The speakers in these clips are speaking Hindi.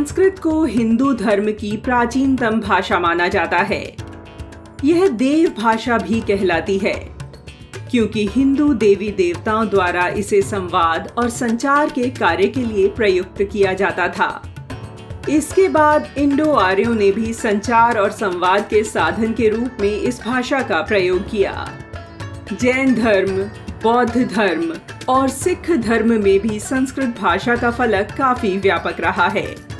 संस्कृत को हिंदू धर्म की प्राचीनतम भाषा माना जाता है। यह देव भाषा भी कहलाती है क्योंकि हिंदू देवी देवताओं द्वारा इसे संवाद और संचार के कार्य के लिए प्रयुक्त किया जाता था। इसके बाद इंडो आर्यों ने भी संचार और संवाद के साधन के रूप में इस भाषा का प्रयोग किया। जैन धर्म, बौद्ध धर्म और सिख धर्म में भी संस्कृत भाषा का फलक काफी व्यापक रहा है।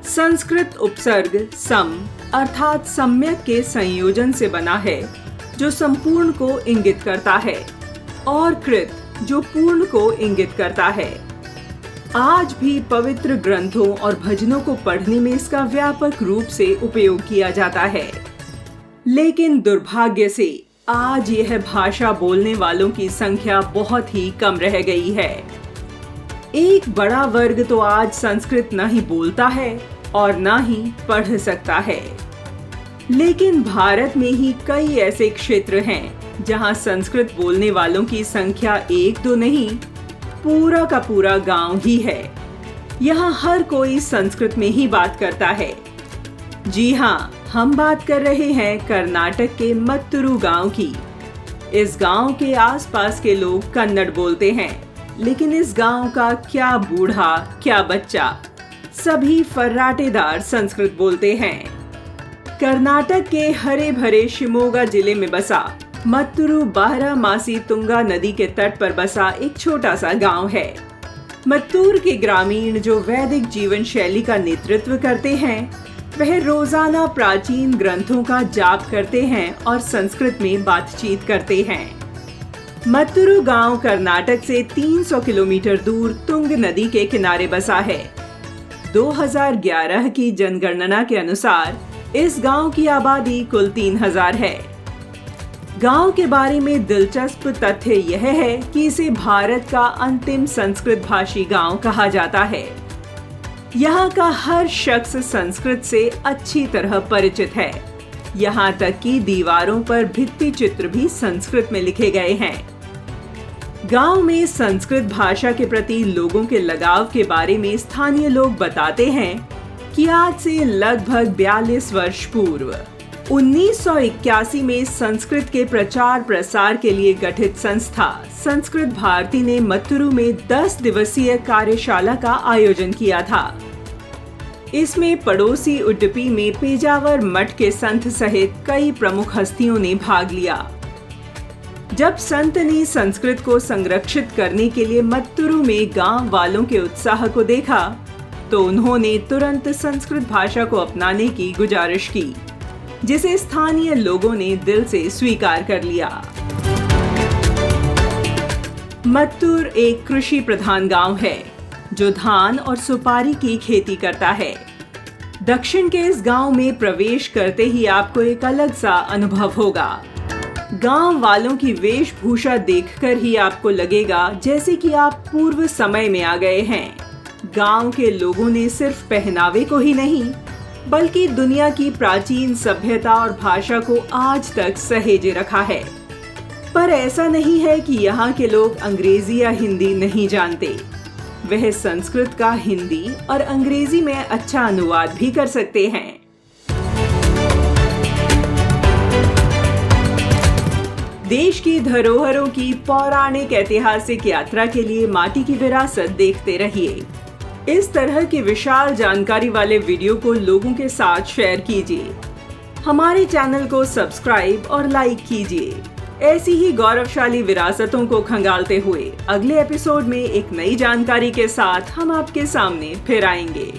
संस्कृत उपसर्ग सम अर्थात सम्यक के संयोजन से बना है, जो संपूर्ण को इंगित करता है, और कृत जो पूर्ण को इंगित करता है। आज भी पवित्र ग्रंथों और भजनों को पढ़ने में इसका व्यापक रूप से उपयोग किया जाता है। लेकिन दुर्भाग्य से आज यह भाषा बोलने वालों की संख्या बहुत ही कम रह गई है। एक बड़ा वर्ग तो आज संस्कृत न ही बोलता है और न ही पढ़ सकता है। लेकिन भारत में ही कई ऐसे क्षेत्र हैं जहां संस्कृत बोलने वालों की संख्या एक दो नहीं, पूरा का पूरा गांव ही है। यहाँ हर कोई संस्कृत में ही बात करता है। जी हाँ, हम बात कर रहे हैं कर्नाटक के मत्तुरु गांव की। इस गांव के आसपास के लोग कन्नड़ बोलते हैं, लेकिन इस गांव का क्या बूढ़ा क्या बच्चा सभी फर्राटेदार संस्कृत बोलते हैं। कर्नाटक के हरे भरे शिमोगा जिले में बसा मत्तुरु 12 मासी तुंगा नदी के तट पर बसा एक छोटा सा गांव है। मत्तूर के ग्रामीण जो वैदिक जीवन शैली का नेतृत्व करते हैं, वह रोजाना प्राचीन ग्रंथों का जाप करते हैं और संस्कृत में बातचीत करते हैं। मत्तुरु गांव कर्नाटक से 300 किलोमीटर दूर तुंग नदी के किनारे बसा है। 2011 की जनगणना के अनुसार इस गांव की आबादी कुल 3000 है। गांव के बारे में दिलचस्प तथ्य यह है कि इसे भारत का अंतिम संस्कृत भाषी गांव कहा जाता है। यहाँ का हर शख्स संस्कृत से अच्छी तरह परिचित है। यहाँ तक कि दीवारों पर भित्ति चित्र भी संस्कृत में लिखे गए हैं। गांव में संस्कृत भाषा के प्रति लोगों के लगाव के बारे में स्थानीय लोग बताते हैं कि आज से लगभग 42 वर्ष पूर्व 1981 में संस्कृत के प्रचार प्रसार के लिए गठित संस्था संस्कृत भारती ने मत्तुरु में 10 दिवसीय कार्यशाला का आयोजन किया था। इसमें पड़ोसी उडुपी में पेजावर मठ के संत सहित कई प्रमुख हस्तियों ने भाग लिया। जब संत ने संस्कृत को संरक्षित करने के लिए मत्तुरु में गांव वालों के उत्साह को देखा, तो उन्होंने तुरंत संस्कृत भाषा को अपनाने की गुजारिश की, जिसे स्थानीय लोगों ने दिल से स्वीकार कर लिया। मत्तूर एक कृषि प्रधान गांव है जो धान और सुपारी की खेती करता है। दक्षिण के इस गांव में प्रवेश करते ही आपको एक अलग सा अनुभव होगा। गांव वालों की वेशभूषा देखकर ही आपको लगेगा जैसे कि आप पूर्व समय में आ गए हैं। गांव के लोगों ने सिर्फ पहनावे को ही नहीं, बल्कि दुनिया की प्राचीन सभ्यता और भाषा को आज तक सहेजे रखा है। पर ऐसा नहीं है कि यहाँ के लोग अंग्रेजी या हिंदी नहीं जानते। वह संस्कृत का हिंदी और अंग्रेजी में अच्छा अनुवाद भी कर सकते हैं। देश की धरोहरों की पौराणिक ऐतिहासिक यात्रा के लिए माटी की विरासत देखते रहिए। इस तरह की विशाल जानकारी वाले वीडियो को लोगों के साथ शेयर कीजिए। हमारे चैनल को सब्सक्राइब और लाइक कीजिए। ऐसी ही गौरवशाली विरासतों को खंगालते हुए अगले एपिसोड में एक नई जानकारी के साथ हम आपके सामने फिर आएंगे।